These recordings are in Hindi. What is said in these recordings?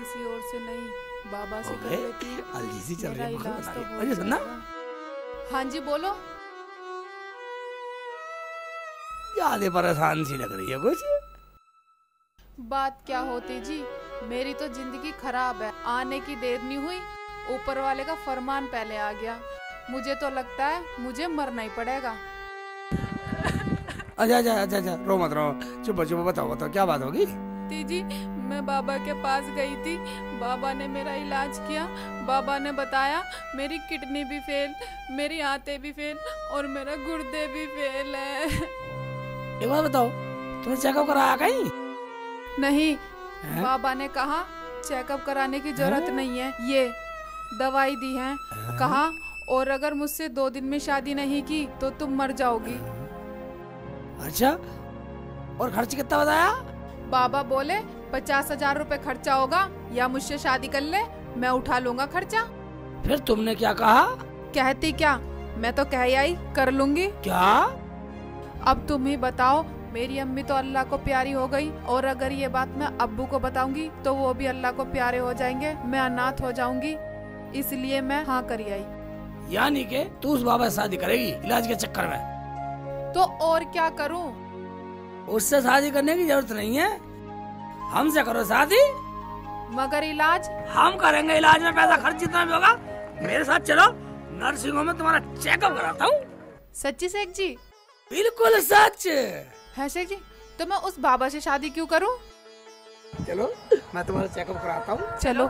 किसी और से नहीं, बाबा से कर लेती। अलजीसी चल मेरा रही है, इलाज तो हो अरे सुनना। जाएगा। हाँ जी बोलो। ज्यादा परेशान सी लग रही है कुछ। बात क्या होती जी, मेरी तो जिंदगी खराब है। आने की देर नहीं हुई, ऊपर वाले का फरमान पहले आ गया। मुझे तो लगता है मुझे मरना ही पड़ेगा। अच्छा रो मत रो, चुप बताओ क्या बात होगी। जी मैं बाबा के पास गई थी, बाबा ने मेरा इलाज किया। बाबा ने बताया मेरी किडनी भी फेल, मेरी आंतें भी फेल और मेरा गुर्दे भी फेल है। एक बात बताओ, तुमने चेकअप कराया कहीं? नहीं है? बाबा ने कहा चेकअप कराने की जरूरत नहीं है, ये दवाई दी है। कहा और अगर मुझसे 2 दिन में शादी नहीं की तो तुम मर जाओगी। अच्छा, और खर्च कितना बताया? बाबा बोले 50,000 रुपए खर्चा होगा, या मुझसे शादी कर ले, मैं उठा लूंगा खर्चा। फिर तुमने क्या कहा? कहती क्या, मैं तो कह आई कर लूंगी। क्या? अब तुम ही बताओ, मेरी अम्मी तो अल्लाह को प्यारी हो गई, और अगर ये बात मैं अब्बू को बताऊंगी तो वो भी अल्लाह को प्यारे हो जाएंगे, मैं अनाथ हो जाऊंगी। इसलिए मैं हाँ करी आई। यानी कि तू उस बाबा से शादी करेगी इलाज के चक्कर में? तो और क्या करूं? उससे शादी करने की जरूरत नहीं है, हमसे करो शादी। मगर इलाज? हम करेंगे इलाज में पैसा खर्च जितना भी होगा। मेरे साथ चलो, नर्सिंग होम में तुम्हारा चेकअप कराता हूँ। सच्ची शेख जी? बिल्कुल सच है शेख जी। तो मैं उस बाबा से शादी क्यों करूं? चलो मैं तुम्हारा चेकअप कराता हूँ। चलो।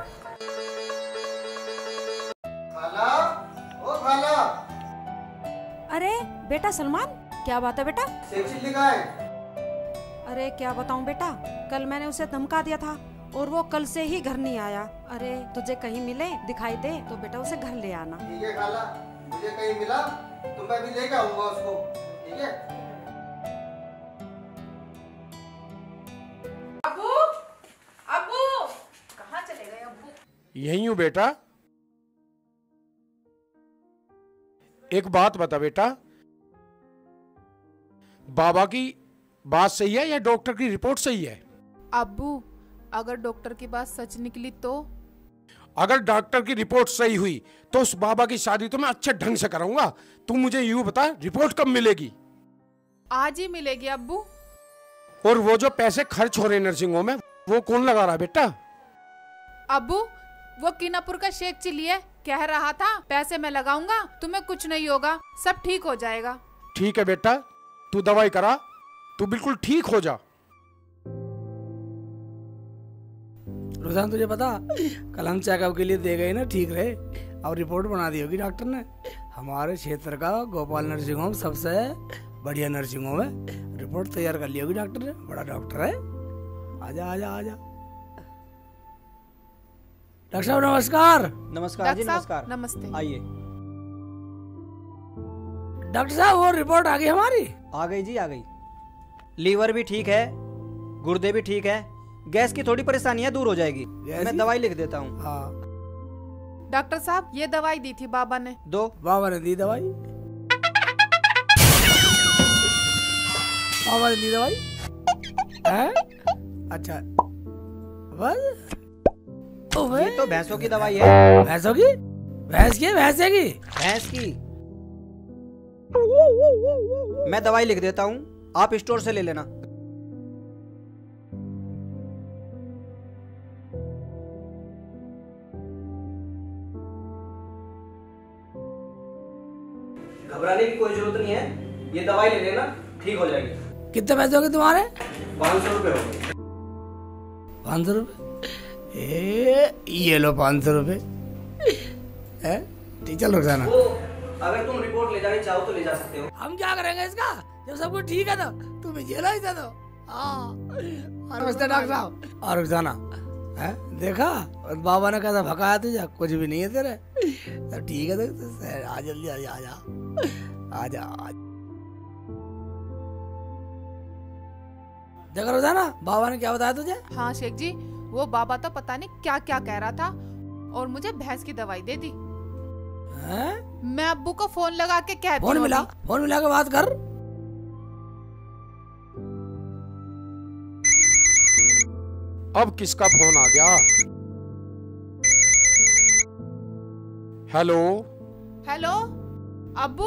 खाला, ओ खाला। अरे बेटा सलमान, क्या बात है बेटा? सेक्सी लिखा है। अरे क्या बताऊं बेटा, कल मैंने उसे धमका दिया था और वो कल से ही घर नहीं आया। अरे तुझे कहीं मिले दिखाई दे तो बेटा उसे घर ले आना। ठीक है खाला, मुझे कहीं मिला तो मैं भी लेके आऊंगा उसको, ठीक है? अब्बू, अब्बू, कहाँ चले गए अब्बू? यही हूँ बेटा। एक बात बता बेटा, बाबा की बात सही है या डॉक्टर की रिपोर्ट सही है? अब्बू, अगर डॉक्टर की बात सच निकली तो? अगर डॉक्टर की रिपोर्ट सही हुई तो उस बाबा की शादी तो मैं अच्छे ढंग से कराऊंगा। तू मुझे यूं बता, रिपोर्ट कब मिलेगी? आज ही मिलेगी अब्बू। और वो जो पैसे खर्च हो रहे नर्सिंग होम में, वो कौन लगा रहा है बेटा? अब्बू, वो कीनापुर का शेख चिल्ली है, कह रहा था पैसे मैं लगाऊंगा, तुम्हें कुछ नहीं होगा, सब ठीक हो जाएगा। ठीक है बेटा, तू दवाई करा, तू बिल्कुल ठीक हो जा। रुझान तुझे पता, कल हम चेकअप के लिए दे गए ना, ठीक रहे। और रिपोर्ट बना दी होगी डॉक्टर ने। हमारे क्षेत्र का गोपाल नर्सिंग होम सबसे बढ़िया नर्सिंग होम है। रिपोर्ट तैयार कर ली होगी डॉक्टर ने, बड़ा डॉक्टर है। आजा आजा आजा। डॉक्टर साहब नमस्कार। नमस्कार जी, नमस्कार। नमस्ते। आइए। डॉक्टर साहब वो रिपोर्ट आ गई हमारी? आ गई जी, आ गई। लीवर भी ठीक है, गुर्दे भी ठीक है, गैस की थोड़ी परेशानियां दूर हो जाएगी। मैं दवाई लिख देता हूँ। हाँ। डॉक्टर साहब ये दवाई दी थी बाबा ने। दो। बाबा ने दी दवाई? बाबा ने दी दवाई है? अच्छा बस। ये तो भैंसों की दवाई है। भैंसों की? भैंस की? भैंसे की? भैंस की। मैं दवाई लिख देता हूँ, आप स्टोर से ले लेना। घबराने की कोई जरूरत नहीं है, ये दवाई ले लेना, ठीक हो जाएगी। कितने पैसे हो गए तुम्हारे? 500 रुपए हो गए। 500 रुपए? ये लो 500 रुपए। ठीक, चल रोजाना। अगर तुम रिपोर्ट ले जानी चाहो तो ले जा सकते हो। हम क्या करेंगे इसका, जब सब कुछ ठीक है तो तुम जेल ही दे दो। नमस्ते डॉक्टर साहब। और रोजाना है देखा, और बाबा ने कैसा भगाया तुझे, कुछ भी नहीं है तेरे। तो ठीक है तो आ जल्दी आ जा आ जा। देखा रोजाना, बाबा ने क्या बताया तुझे? हाँ शेख जी, वो बाबा तो पता नहीं क्या क्या कह रहा था और मुझे भैंस की दवाई दे दी। मैं अब्बू को फोन लगा के कहती हूँ। फोन मिला के बात कर। अब किसका फोन आ गया? हेलो। हेलो अब्बू,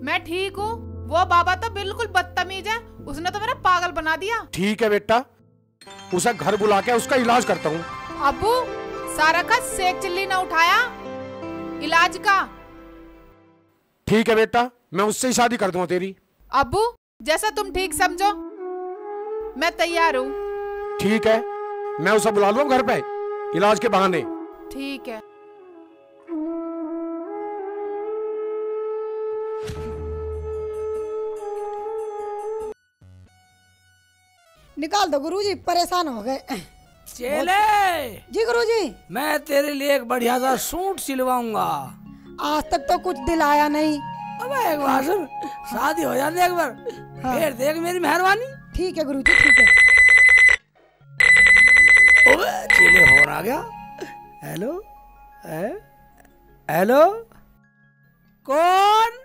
मैं ठीक हूँ। वो बाबा तो बिल्कुल बदतमीज है, उसने तो मेरा पागल बना दिया। ठीक है बेटा, उसे घर बुला के उसका इलाज करता हूँ। अब्बू, सारा का सेक चिल्ली ना उठाया इलाज का। ठीक है बेटा, मैं उससे ही शादी कर दूंगा तेरी। अब्बू, जैसा तुम ठीक समझो, मैं तैयार हूँ। ठीक है, मैं उसे बुला लूंगा घर पे इलाज के बहाने। ठीक है। निकाल दो गुरुजी, परेशान हो गए। चेले, जी गुरुजी। मैं तेरे लिए एक बढ़िया सा सूट सिलवाऊंगा। आज तक तो कुछ दिलाया नहीं। अब एक बार सुन, शादी हो जाने एक बार, फिर देख मेरी मेहरबानी। ठीक है गुरुजी, ठीक है। ओए चेले फोन आ गया। हेलो, हेलो, कौन?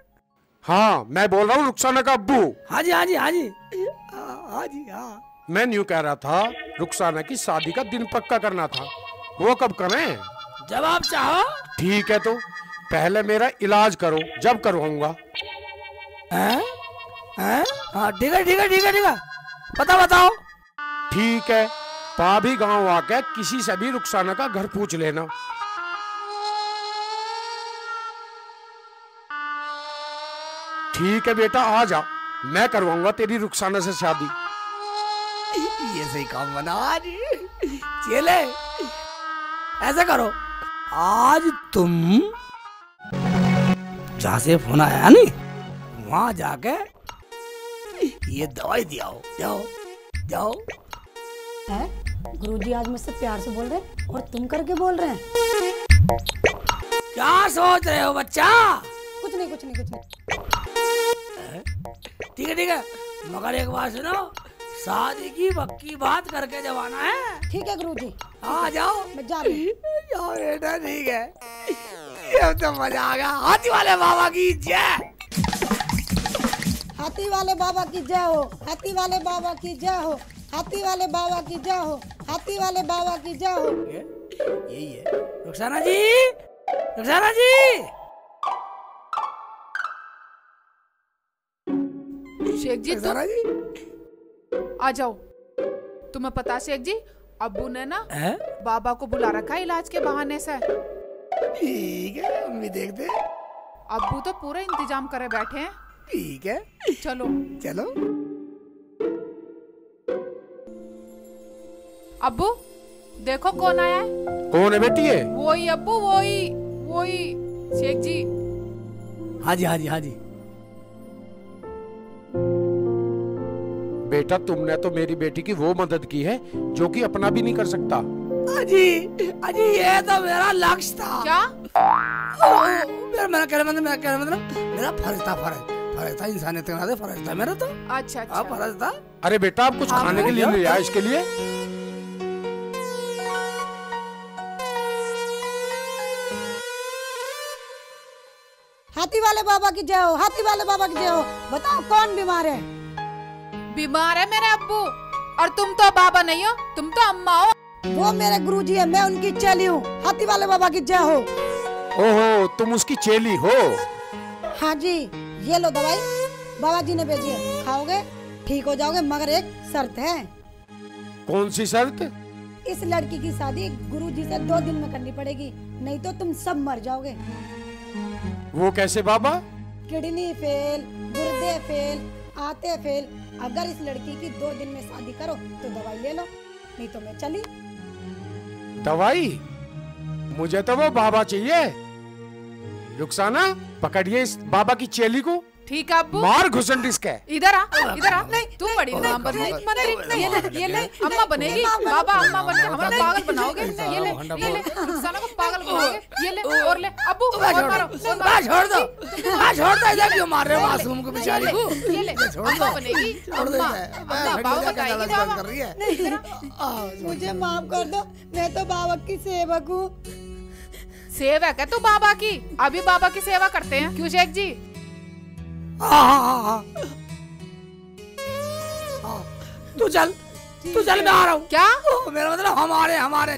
हाँ, मैं बोल रहा हूँ रुखसाना का अब्बू। हाँ जी, हाँ जी, हाँ जी, हाँ जी, हाँ। मैं न्यू कह रहा था, रुखसाना की शादी का दिन पक्का करना था, वो कब करें? जब आप चाहो। ठीक है, तो पहले मेरा इलाज करो, जब करवाऊंगा। हाँ ठीक है, ठीक है, ठीक है, ठीक है, बताओ। ठीक है, पाभी गांव आके किसी से भी रुखसाना का घर पूछ लेना। ठीक है बेटा, आ जा, मैं करवाऊंगा तेरी रुखसाना से शादी। ये सही काम बना आज। चले, ऐसा करो, आज तुम जहाँ से फोन आया नहीं, वहां जाके ये दवाई दियाओ। जाओ जाओ। है गुरुजी आज मुझसे प्यार से बोल रहे हैं और तुम करके बोल रहे हैं। क्या सोच रहे हो बच्चा? कुछ नहीं, कुछ नहीं, कुछ नहीं। ठीक है, ठीक है, मगर एक बात सुनो, शादी की पक्की बात करके जब आना है। ठीक है गुरुजी, आ जाओ। मैं जा रही हूँ। जाओ बेटा, ठीक है। ये तो मजा आ गया। हाथी वाले बाबा की जय। हाथी वाले बाबा की जय हो, हाथी वाले बाबा की जय हो, हाथी वाले बाबा की जय हो, हाथी वाले बाबा की जय हो। यही है। रुखसाना जी, रुखसाना जी। शेख जी, रुखसाना जी, आ जाओ। तुम्हें पता शेख जी, अब्बू ने ना हैं? बाबा को बुला रखा है इलाज के बहाने से। ठीक है, हम भी देखते हैं। अब्बू तो पूरा इंतजाम करे बैठे हैं। ठीक है, चलो चलो। अब्बू, देखो कौन आया है। कौन है बेटी? है वही अब्बू, वही शेख जी। हाँ जी, हाँ जी, हाँ जी। बेटा, तुमने तो मेरी बेटी की वो मदद की है जो कि अपना भी नहीं कर सकता। अजी, अजी, ये तो मेरा लक्ष्य था। क्या? मेरा कहने मतलब मेरा फर्ज था, फर्ज था, इंसानियत के नाते फर्ज था मेरा तो। अच्छा, फर्ज था। अरे बेटा, आप कुछ खाने के लिए ले आए इसके लिए। हाथी वाले बाबा की जय हो, हाथी वाले बाबा की जय हो। बताओ कौन बीमार है? बीमार है मेरे अब्बू, और तुम तो बाबा नहीं हो, तुम तो अम्मा हो। वो मेरे गुरुजी है, मैं उनकी चेली हूँ। हाथी वाले बाबा की जय हो। ओहो, तुम उसकी चेली हो? हाँ जी, ये लो दवाई, बाबा जी ने भेजी है, खाओगे ठीक हो जाओगे, मगर एक शर्त है। कौन सी शर्त? इस लड़की की शादी गुरुजी से 2 दिन में करनी पड़ेगी, नहीं तो तुम सब मर जाओगे। वो कैसे बाबा? किडनी फेल, गुर्दे फेल, आते फेल। अगर इस लड़की की 2 दिन में शादी करो तो दवाई ले लो, नहीं तो मैं चली। दवाई? मुझे तो वो बाबा चाहिए। रुखसाना, पकड़िए इस बाबा की चेली को। ठीक है अब्बू। मार घुसन इसके। इधर आ। तू बड़ी मंत्री, ये ले अम्मा बनेगी, बाबा अम्मा बन के हमें पागल बनाओगे। ये ले रुखसाना को पागल बनाओगे। ये ले और ले अब्बू, और मारो। छोड़ दो, इधर क्यों मार रहे हो मासूम को, बेचारी को? ये ले अम्मा बनेगी, अम्मा बाबा बताएगी बाबा। मुझे माफ कर दो, मैं तो बाबा की सेवक हूँ। सेवक है तू बाबा की? अभी बाबा की सेवा करते हैं, क्यों शेख जी? तू चल, मैं आ रहा हूँ। क्या? मेरा मतलब हमारे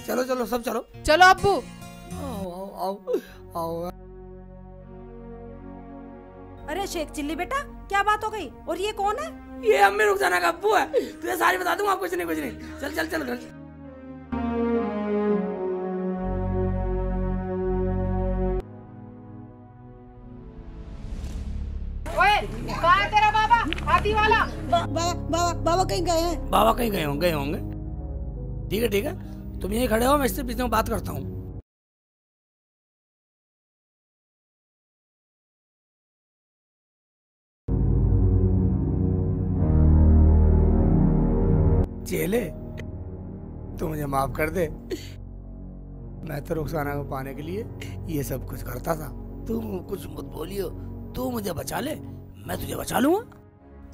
चलो, चलो सब चलो। चलो अब्बू। आओ आओ। अरे शेख चिल्ली बेटा, क्या बात हो गई? और ये कौन है? ये अम्मी रुखसाना का अब्बू है। तुझे सारी बता दूंगा। कुछ नहीं कुछ नहीं, चल चल चल घर। कहाँ है तेरा बाबा हाथी वाला? बाबा कहीं गए हैं? बाबा कहीं गए होंगे। ठीक है, तुम यहीं खड़े हो, मैं इससे बीच में बात करता हूँ। चेले, तू मुझे माफ कर दे। मैं तो रुखसाना को पाने के लिए ये सब कुछ करता था। तू कुछ मत बोलियो, तू मुझे बचा ले, मैं तुझे बचा लूंगा।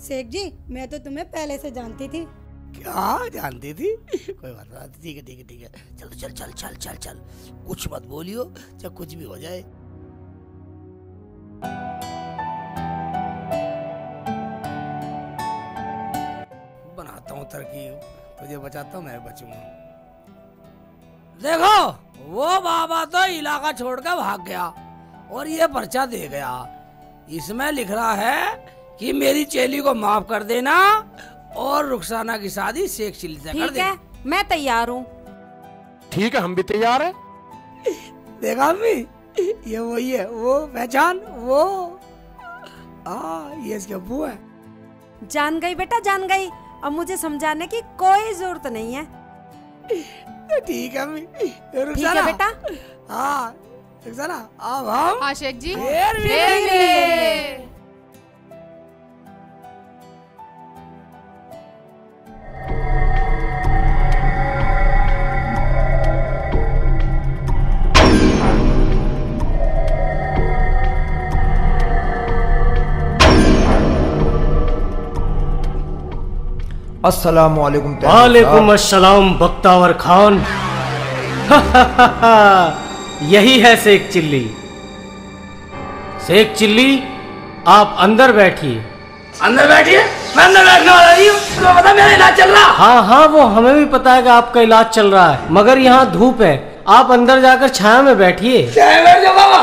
शेख जी, मैं तो तुम्हें पहले से जानती थी। क्या जानती थी? कोई बात नहीं, ठीक है। चल चल चल चल चल चल, कुछ मत बोलियो, चाहे कुछ भी हो जाए। बनाता हूँ तरकीब, तुझे बचाता हूँ, मैं बचूंगा। देखो, वो बाबा तो इलाका छोड़कर भाग गया और ये पर्चा दे गया। इसमें लिख रहा है कि मेरी चेली को माफ कर देना और रुखसाना की शादी शेख चिल्ली से कर देना। ठीक है, मैं तैयार हूँ। ठीक है, हम भी तैयार हैं। देखा अम्मी, ये वही है, वो पहचान, वो ये इसके अब्बू है। जान गई बेटा, जान गई। अब मुझे समझाने की कोई जरूरत नहीं है। ठीक है अम्मी। ठीक है बेटा। हाँ रुखसाना, अब हम हाँ शेख जी, फिर मिलेंगे। अस्सलामुअलैकुम। वालेकुम अस्सलाम बख्तावर खान। यही है शेख चिल्ली। शेख चिल्ली, आप अंदर बैठिए। अंदर बैठिए? मैं अंदर बैठने वाला नहीं हूँ, तुम्हें पता मेरा इलाज चल रहा। हाँ, वो हमें भी पता है कि आपका इलाज चल रहा है, मगर यहाँ धूप है, आप अंदर जाकर छाया में बैठिए। छाया में बैठ जाओ बाबा।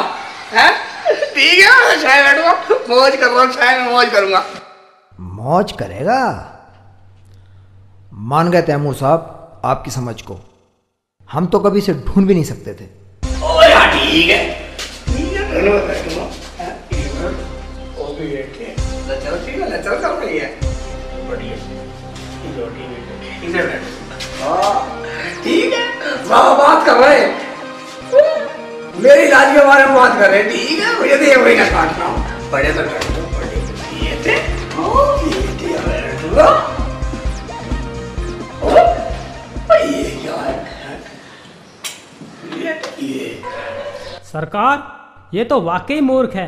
हैं? ठीक है, मैं छाया बैठूंगा, मौज कर रहा हूँ, छाया में मौज करूंगा। मौज करेगा? मान गए तैमूर साहब आपकी समझ को। हम तो कभी इसे ढूंढ भी नहीं सकते थे। ओ यार ठीक है, बैठूंगा। ओ भी बैठे, चलो ठीक है, चल रही है, बढ़िया। इधर बैठो। ठीक है, बाबा बात कर रहे हैं, मेरे इलाज के बारे में बात कर रहे हैं। ठीक है, मुझे तो ये वही ना काटना हूँ। बड़े तो बैठो, बड़े ये थे, बैठूंगा। ये क्या है? ये सरकार, ये तो वाकई मूर्ख है।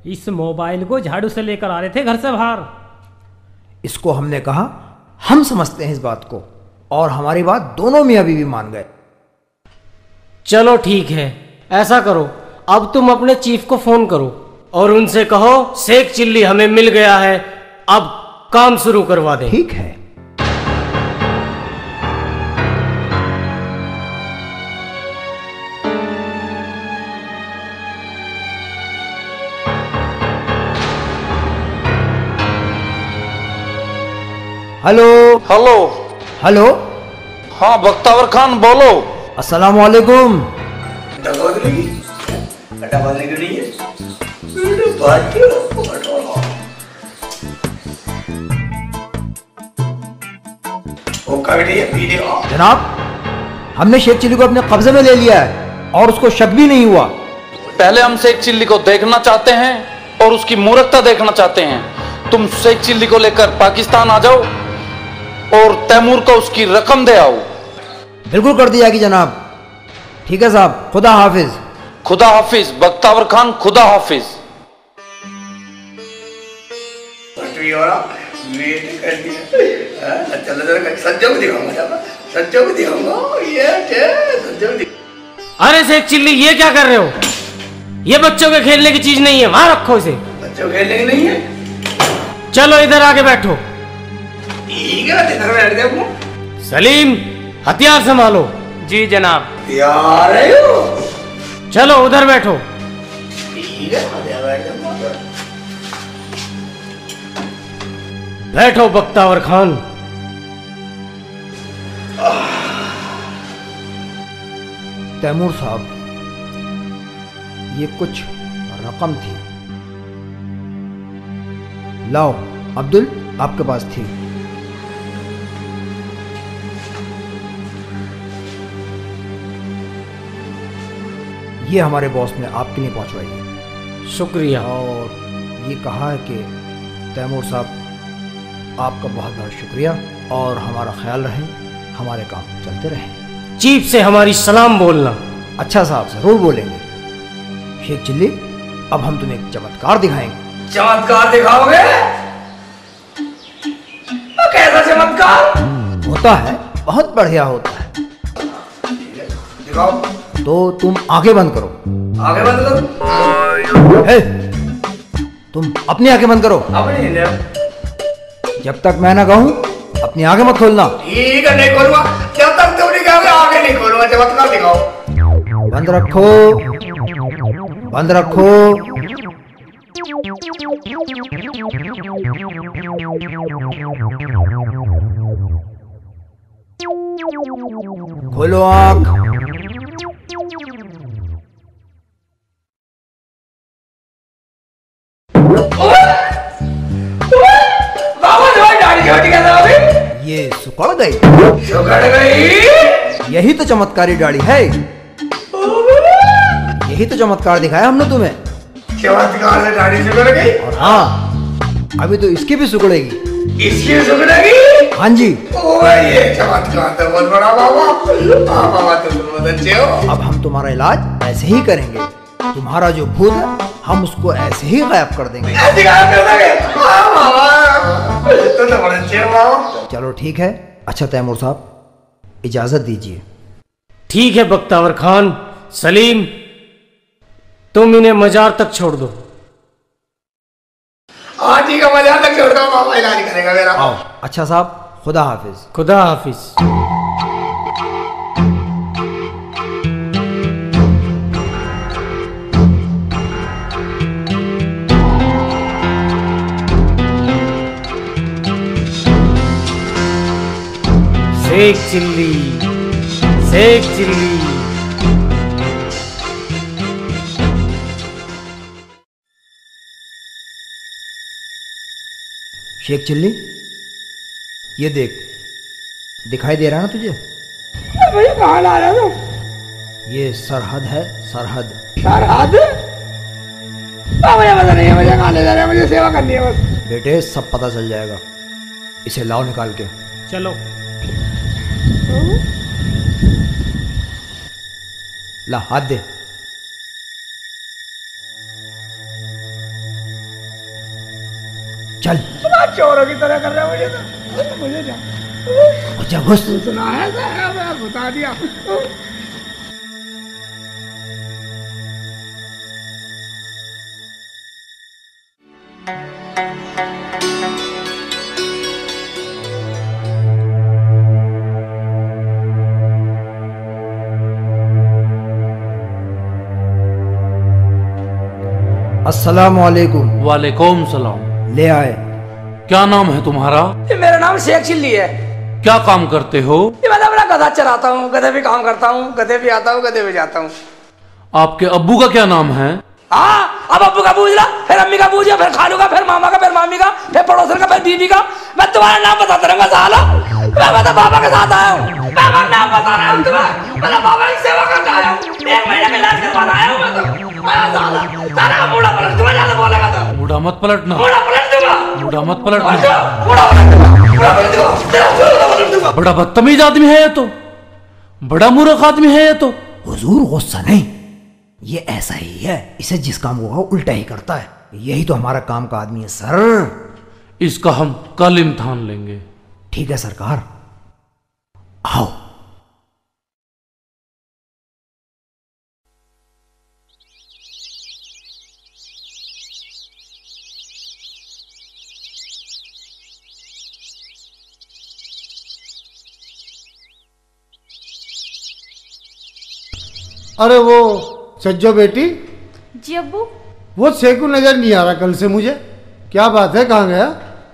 इस मोबाइल को झाड़ू से लेकर आ रहे थे घर से बाहर। इसको हमने कहा हम समझते हैं इस बात को, और हमारी बात दोनों मियां बीवी मान गए। चलो ठीक है, ऐसा करो, अब तुम अपने चीफ को फोन करो और उनसे कहो शेख चिल्ली हमें मिल गया है, अब काम शुरू करवा दें। ठीक है। Hello hello hello. हाँ बख्तावर खान बोलो। अस्सलाम वालेकुम। जनाब, हमने शेख चिल्ली को अपने कब्जे में ले लिया है और उसको शक भी नहीं हुआ। पहले हम शेख चिल्ली को देखना चाहते हैं और उसकी मूर्खता देखना चाहते हैं। तुम शेख चिल्ली को लेकर पाकिस्तान आ जाओ और तैमूर को उसकी रकम दे आओ। बिल्कुल कर दिया कि जनाब। ठीक है साहब, खुदा हाफिज। खुदा हाफिज बख्तावर खान, खुदा हाफिज। अरे शेख चिल्ली, ये क्या कर रहे हो? ये बच्चों के खेलने की चीज नहीं है, वहां रखो इसे। बच्चों खेलने की नहीं है? चलो इधर आके बैठो। ठीक है, इधर बैठ जाओ। सलीम, हथियार संभालो। जी जनाब। तैयार है? चलो उधर बैठो। ठीक है, बैठो बख्तावर खान। तैमूर साहब, ये कुछ रकम थी। लाओ अब्दुल, आपके पास थी। ये हमारे बॉस ने आपके लिए पहुंचवाई है। शुक्रिया। और ये कहा है कि तैमूर साहब आपका बहुत बहुत शुक्रिया और हमारा ख्याल रहे, हमारे काम चलते रहे। चीफ से हमारी सलाम बोलना। अच्छा साहब, जरूर बोलेंगे। शेख चिल्ली, अब हम तुम्हें एक चमत्कार दिखाएंगे। चमत्कार दिखाओगे? कैसा चमत्कार? होता है, बहुत बढ़िया होता है। दिखाओ। तो तुम आंखें बंद करो। आंखें बंद करो। हे, तुम अपनी आंखें बंद करो। अपनी जब तक मैं ना कहूं अपनी आंखें मत खोलना। ठीक है, नहीं खोलूंगा। जब तक तुम नहीं कहोगे आगे नहीं खोलूंगा। चमत्कार दिखाओ। बंद रखो, बंद रखो। खोलो आंख। ये सुकड़ गई। सुकड़ गई? यही तो चमत्कारी दाढ़ी है। यही तो चमत्कार दिखाया हमने तुम्हें। चमत्कार से दाढ़ी सुकड़ गई? और हाँ, अभी तो इसकी भी सुकड़ेगी। इसकी भी सुकड़ेगी? हाँ जी। ये चमत्कार तो बहुत बड़ा बाबा। बाबा तुम बहुत अच्छे हो। अब हम तुम्हारा इलाज ऐसे ही करेंगे। तुम्हारा जो भूत है हम उसको ऐसे ही गायब कर देंगे। ऐसे गायब कर देंगे? तुम तो बड़े अच्छे हो बाबा। चलो ठीक है। अच्छा तैमूर साहब, इजाजत दीजिए। ठीक है बख्तावर खान। सलीम, तुम इन्हें मजार तक छोड़ दो। हाँ ठीक है, मजार तक छोड़ दो बाबा, इलाज करेगा मेरा। आओ। अच्छा साहब, खुदा हाफिज। खुदा हाफिज। शेख चिल्ली, शेख चिल्ली। शेख चिल्ली, ये देख, दिखाई दे रहा है ना तुझे? मुझे कहाँ ला रहे हो? ये सरहद है, सरहद। सरहद? मुझे पता नहीं है, मुझे कहाँ ले जा रहे हैं, मुझे सेवा करनी है बस। बेटे सब पता चल जाएगा। इसे लाओ निकाल के। चलो। ला हाथ दे। चल। चोरों की तरह कर रहे हो मुझे तो। मुझे क्या अच्छा घुस। सुना है सर, मैं बता दिया। अस्सलाम वालेकुम। वालेकुम सलाम। ले आए। क्या नाम है तुम्हारा? मेरा नाम शेख चिल्ली है। क्या काम करते हो? मैं अपना गधा चराता हूँ, गधे भी काम करता हूँ, गधे भी आता हूँ, गधे भी जाता हूँ। आपके अब्बू का क्या नाम है? हाँ, अब अब्बू का पूछ ला, फिर अम्मी का पूछिए, फिर खालू का, फिर मामा का, फिर मामी का, फिर पड़ोसन का, फिर बीबी का। मैं तुम्हारा नाम बताता रहूंगा साला। मैं तो बाबा के साथ आया हूँ। मैं नाम बता रहा हूँ तुम्हें। मैं बाबा की सेवा करके आया हूँ। 1 महीने का इलाज करवाना आया हूँ मैं तो। साला बूढ़ा पलट तुम्हें ज्यादा बोलेगा तो। बूढ़ा मत पलटना। बूढ़ा पलट दूंगा। बूढ़ा मत पलटना। बूढ़ा पलट दूंगा। बूढ़ा पलट दूंगा। बड़ा बदतमीज आदमी है ये तो। बड़ा मूर्ख आदमी है ये तो। हुजूर गुस्सा नहीं, ये ऐसा ही है। इसे जिस काम को उल्टा ही करता है। यही तो हमारा काम का आदमी है सर। इसका हम कल इम्तिहान लेंगे। ठीक है सरकार, आओ। अरे वो सज्जो बेटी। जी अब्बू। वो सेकू नजर नहीं आ रहा कल से मुझे, क्या बात है, कहाँ गया?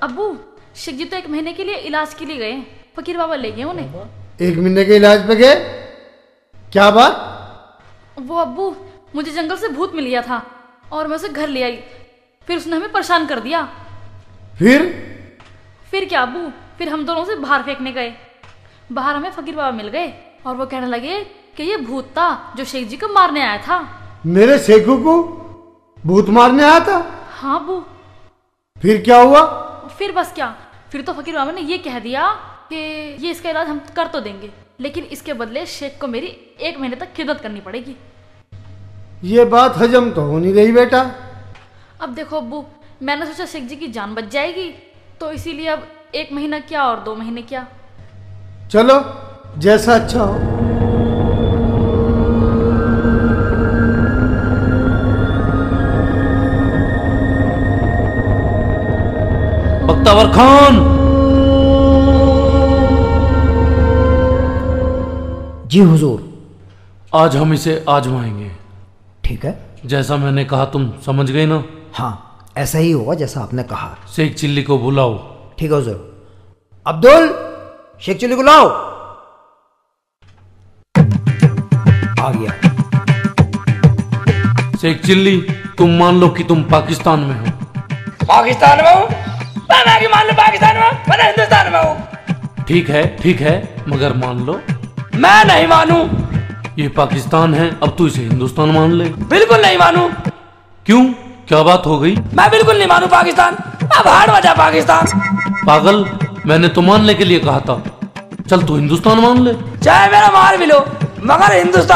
अब्बू शेख जी तो 1 महीने के लिए इलाज के लिए गए, फकीर बाबा ले गए उन्हें। 1 महीने के इलाज पे गए? क्या बात? वो अब्बू मुझे जंगल से भूत मिल गया था और मैं उसे घर ले आई, फिर उसने हमें परेशान कर दिया। फिर क्या अब्बू, फिर हम दोनों से बाहर फेंकने गए। बाहर हमें फकीर बाबा मिल गए और वो कहने लगे कि ये भूत था जो शेख जी को मारने आया था। मेरे शेखू को भूत मारने आया था? हाँ अब्बू। फिर क्या हुआ? फिर बस क्या, फिर तो फकीर बाबा ने ये कह दिया कि ये इसका इलाज हम कर तो देंगे, लेकिन इसके बदले शेख को मेरी 1 महीने तक खिदमत करनी पड़ेगी। ये बात हजम तो हो नहीं रही बेटा। अब देखो अब्बू, मैंने सोचा शेख जी की जान बच जाएगी, तो इसीलिए अब 1 महीना क्या और 2 महीने क्या। चलो जैसा अच्छा हो। बख्तावर खान। जी हुजूर। आज हम इसे आजमाएंगे। ठीक है। जैसा मैंने कहा तुम समझ गए ना? हाँ ऐसा ही होगा जैसा आपने कहा। शेख चिल्ली को बुलाओ। ठीक है हुजूर। अब्दुल, शेख चिल्ली को लाओ। आ गया। शेख चिल्ली, तुम मान लो कि तुम पाकिस्तान में हो। पाकिस्तान में हूँ? मैं कि मान लो पाकिस्तान में, मैं हिंदुस्तान में हूँ। ठीक है, मगर मान लो। मैं नहीं मानू। ये पाकिस्तान है, अब तू इसे हिंदुस्तान मान ले। बिल्कुल नहीं मानू। क्यों, क्या बात हो गई? मैं बिल्कुल नहीं मानू पाकिस्तान। अब हार बजा पाकिस्तान। पागल, मैंने तो मानने के लिए कहा था। चल तू हिंदुस्तान मान ले। चाहे मेरा मार भी लो, मगर हिंदुस्तान